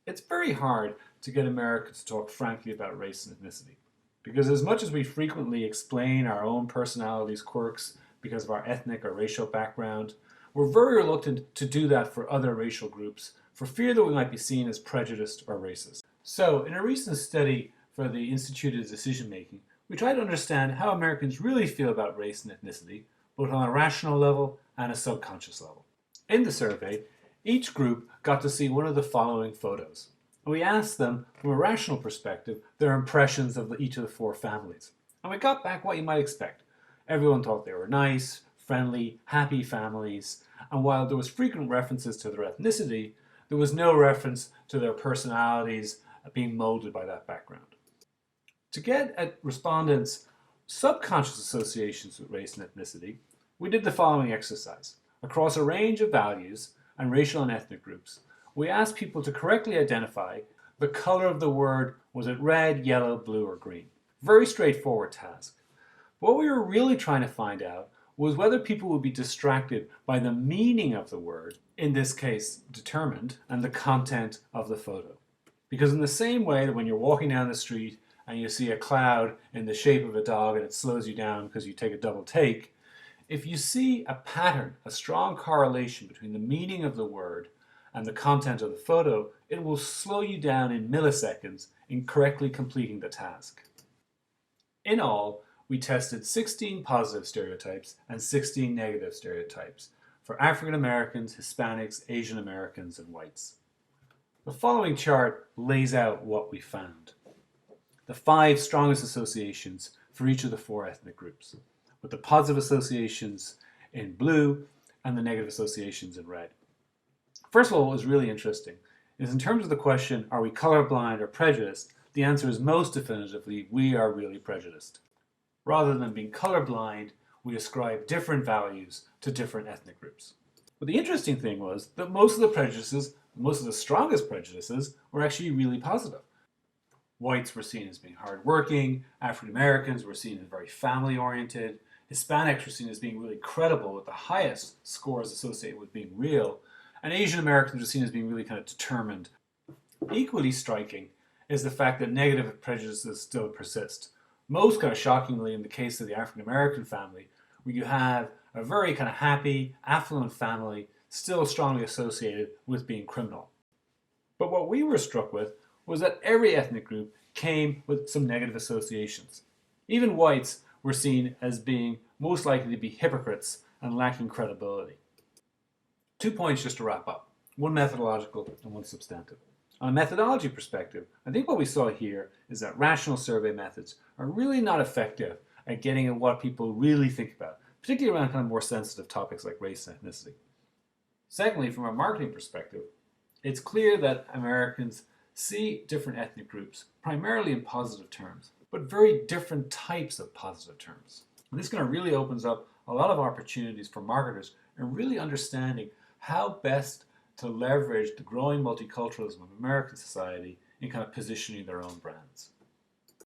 It's very hard to get Americans to talk frankly about race and ethnicity. Because as much as we frequently explain our own personalities' quirks because of our ethnic or racial background, we're very reluctant to do that for other racial groups for fear that we might be seen as prejudiced or racist. So, in a recent study for the Institute of Decision Making, we tried to understand how Americans really feel about race and ethnicity, both on a rational level and a subconscious level. In the survey, each group got to see one of the following photos. And we asked them, from a rational perspective, their impressions of each of the four families. And we got back what you might expect. Everyone thought they were nice, friendly, happy families, and while there was frequent references to their ethnicity, there was no reference to their personalities being molded by that background. To get at respondents' subconscious associations with race and ethnicity, we did the following exercise. Across a range of values and racial and ethnic groups, we asked people to correctly identify the color of the word. Was it red, yellow, blue, or green? Very straightforward task. What we were really trying to find out was whether people would be distracted by the meaning of the word, in this case determined, and the content of the photo. Because in the same way that when you're walking down the street and you see a cloud in the shape of a dog and it slows you down because you take a double take, if you see a pattern, a strong correlation between the meaning of the word and the content of the photo, it will slow you down in milliseconds in correctly completing the task. In all, we tested 16 positive stereotypes and 16 negative stereotypes for African Americans, Hispanics, Asian Americans, and whites. The following chart lays out what we found. The 5 strongest associations for each of the 4 ethnic groups, with the positive associations in blue and the negative associations in red. First of all, what was really interesting is in terms of the question, are we colorblind or prejudiced, the answer is most definitively, we are really prejudiced. Rather than being colorblind, we ascribe different values to different ethnic groups. But the interesting thing was that most of the prejudices, most of the strongest prejudices, were actually really positive. Whites were seen as being hardworking, African Americans were seen as very family-oriented, Hispanics were seen as being really credible with the highest scores associated with being real, and Asian Americans were seen as being really kind of determined. Equally striking is the fact that negative prejudices still persist. Most kind of shockingly in the case of the African American family, where you have a very kind of happy, affluent family still strongly associated with being criminal. But what we were struck with was that every ethnic group came with some negative associations. Even whites were seen as being most likely to be hypocrites and lacking credibility. 2 points just to wrap up, one methodological and one substantive. On a methodology perspective, I think what we saw here is that rational survey methods are really not effective at getting at what people really think about, particularly around kind of more sensitive topics like race and ethnicity. Secondly, from a marketing perspective, it's clear that Americans see different ethnic groups primarily in positive terms, but very different types of positive terms. And this kind of really opens up a lot of opportunities for marketers in really understanding how best to leverage the growing multiculturalism of American society in kind of positioning their own brands.